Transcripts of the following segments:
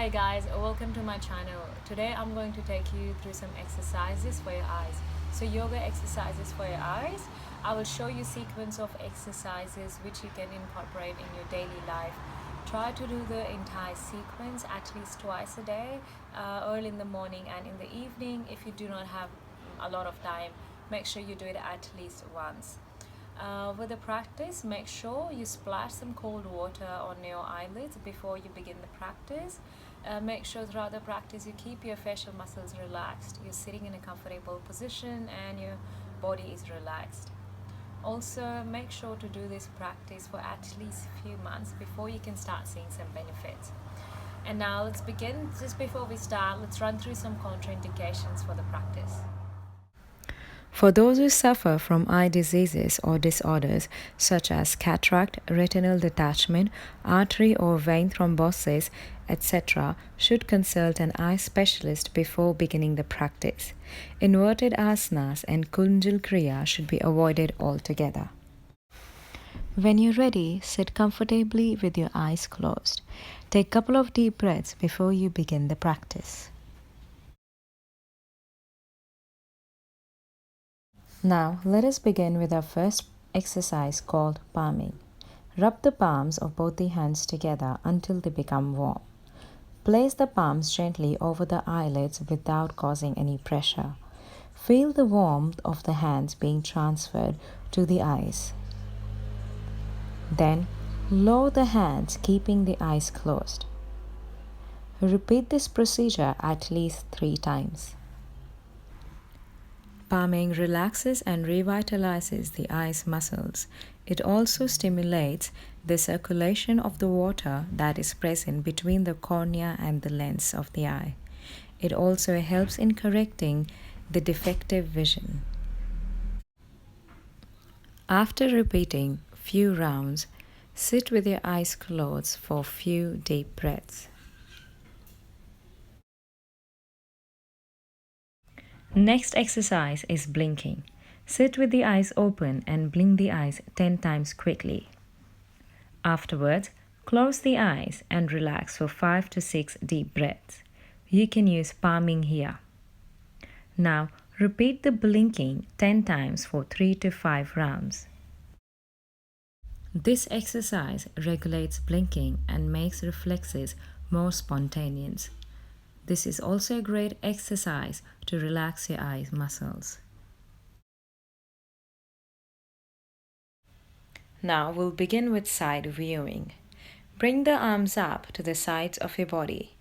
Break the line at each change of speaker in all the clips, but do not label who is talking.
Hi guys, welcome to my channel. Today I'm going to take you through some exercises for your eyes. So yoga exercises for your eyes. I will show you sequence of exercises which you can incorporate in your daily life. Try to do the entire sequence at least twice a day, early in the morning and in the evening. If you do not have a lot of time, make sure you do it at least once. With the practice, make sure you splash some cold water on your eyelids before you begin the practice. Make sure throughout the practice you keep your facial muscles relaxed. You're sitting in a comfortable position and your body is relaxed. Also, make sure to do this practice for at least a few months before you can start seeing some benefits. And now let's begin. Just before we start, let's run through some contraindications for the practice.
For those who suffer from eye diseases or disorders such as cataract, retinal detachment, artery or vein thrombosis, etc., should consult an eye specialist before beginning the practice. Inverted asanas and Kunjal Kriya should be avoided altogether. When you're ready, sit comfortably with your eyes closed. Take a couple of deep breaths before you begin the practice. Now, let us begin with our first exercise called palming. Rub the palms of both the hands together until they become warm. Place the palms gently over the eyelids without causing any pressure. Feel the warmth of the hands being transferred to the eyes. Then, lower the hands, keeping the eyes closed. Repeat this procedure at least 3 times. Palming relaxes and revitalizes the eye's muscles. It also stimulates the circulation of the water that is present between the cornea and the lens of the eye. It also helps in correcting the defective vision. After repeating few rounds, sit with your eyes closed for few deep breaths. Next exercise is blinking. Sit with the eyes open and blink the eyes 10 times quickly. Afterwards, close the eyes and relax for 5 to 6 deep breaths. You can use palming here. Now, repeat the blinking 10 times for 3 to 5 rounds. This exercise regulates blinking and makes reflexes more spontaneous. This is also a great exercise to relax your eye muscles. Now we'll begin with side viewing. Bring the arms up to the sides of your body.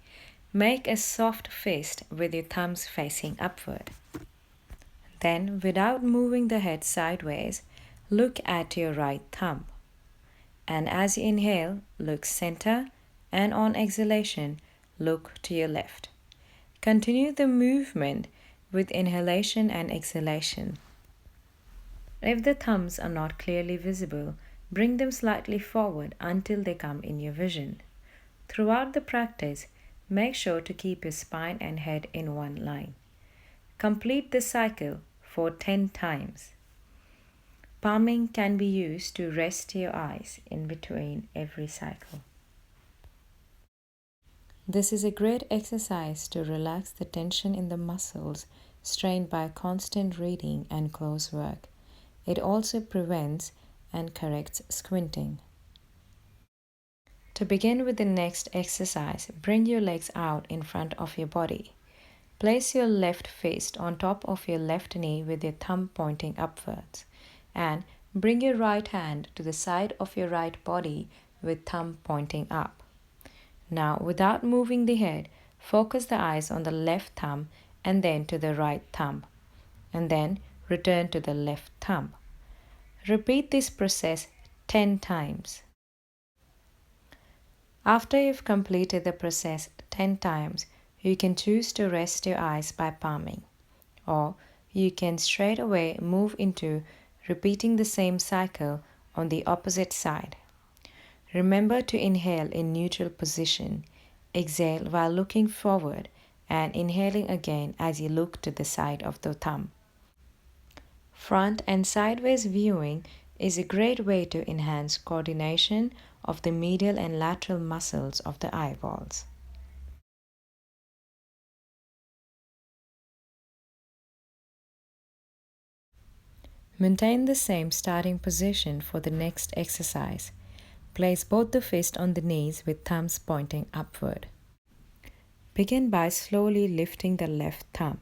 Make a soft fist with your thumbs facing upward. Then, without moving the head sideways, look at your right thumb. And as you inhale, look center, and on exhalation, look to your left. Continue the movement with inhalation and exhalation. If the thumbs are not clearly visible, bring them slightly forward until they come in your vision. Throughout the practice, make sure to keep your spine and head in one line. Complete the cycle for 10 times. Palming can be used to rest your eyes in between every cycle. This is a great exercise to relax the tension in the muscles strained by constant reading and close work. It also prevents and corrects squinting. To begin with the next exercise, bring your legs out in front of your body. Place your left fist on top of your left knee with your thumb pointing upwards, and bring your right hand to the side of your right body with thumb pointing up. Now, without moving the head, focus the eyes on the left thumb and then to the right thumb, and then return to the left thumb. Repeat this process 10 times. After you've completed the process 10 times, you can choose to rest your eyes by palming, or you can straight away move into repeating the same cycle on the opposite side. Remember to inhale in neutral position, exhale while looking forward, and inhaling again as you look to the side of the thumb. Front and sideways viewing is a great way to enhance coordination of the medial and lateral muscles of the eyeballs. Maintain the same starting position for the next exercise. Place both the fists on the knees with thumbs pointing upward. Begin by slowly lifting the left thumb.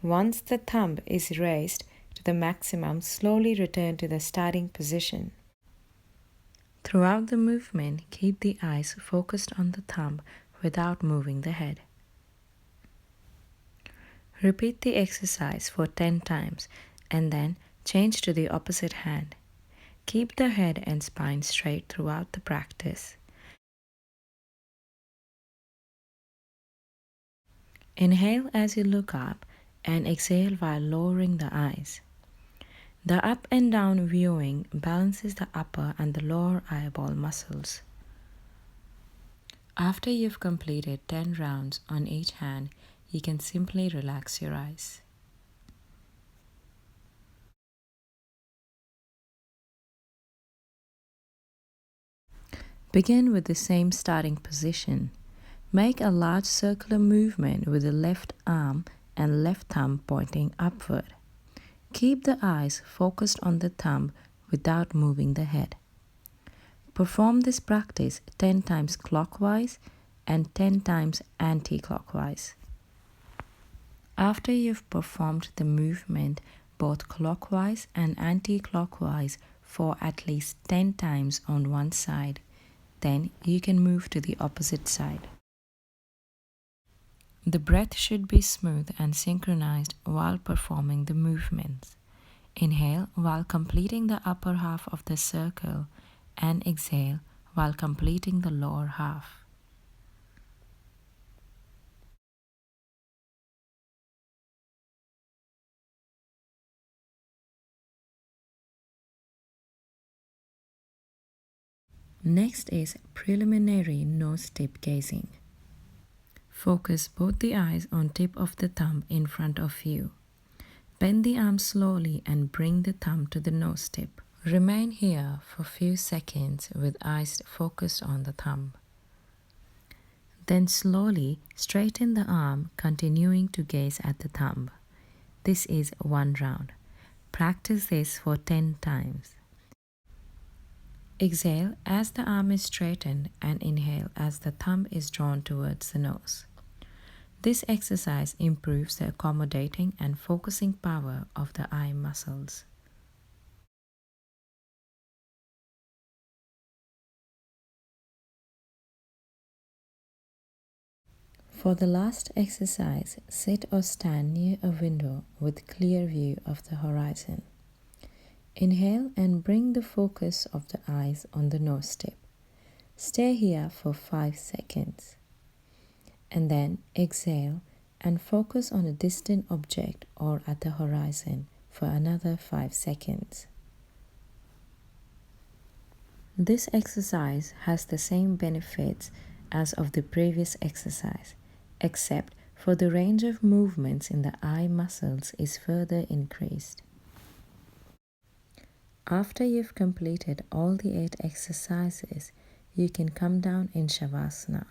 Once the thumb is raised to the maximum, slowly return to the starting position. Throughout the movement, keep the eyes focused on the thumb without moving the head. Repeat the exercise for 10 times and then change to the opposite hand. Keep the head and spine straight throughout the practice. Inhale as you look up and exhale while lowering the eyes. The up and down viewing balances the upper and the lower eyeball muscles. After you've completed 10 rounds on each hand, you can simply relax your eyes. Begin with the same starting position. Make a large circular movement with the left arm and left thumb pointing upward. Keep the eyes focused on the thumb without moving the head. Perform this practice 10 times clockwise and 10 times anti-clockwise. After you've performed the movement both clockwise and anti-clockwise for at least 10 times on one side, then you can move to the opposite side. The breath should be smooth and synchronized while performing the movements. Inhale while completing the upper half of the circle and exhale while completing the lower half. Next is preliminary nose tip gazing. Focus both the eyes on tip of the thumb in front of you. Bend the arm slowly and bring the thumb to the nose tip. Remain here for a few seconds with eyes focused on the thumb. Then slowly straighten the arm, continuing to gaze at the thumb. This is one round. Practice this for 10 times. Exhale as the arm is straightened and inhale as the thumb is drawn towards the nose. This exercise improves the accommodating and focusing power of the eye muscles. For the last exercise, sit or stand near a window with clear view of the horizon. Inhale and bring the focus of the eyes on the nose tip. Stay here for 5 seconds. And then exhale and focus on a distant object or at the horizon for another 5 seconds. This exercise has the same benefits as of the previous exercise, except for the range of movements in the eye muscles is further increased. After you've completed all the 8 exercises, you can come down in Shavasana.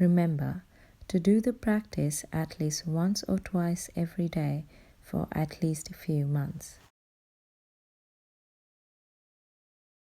Remember to do the practice at least once or twice every day for at least a few months.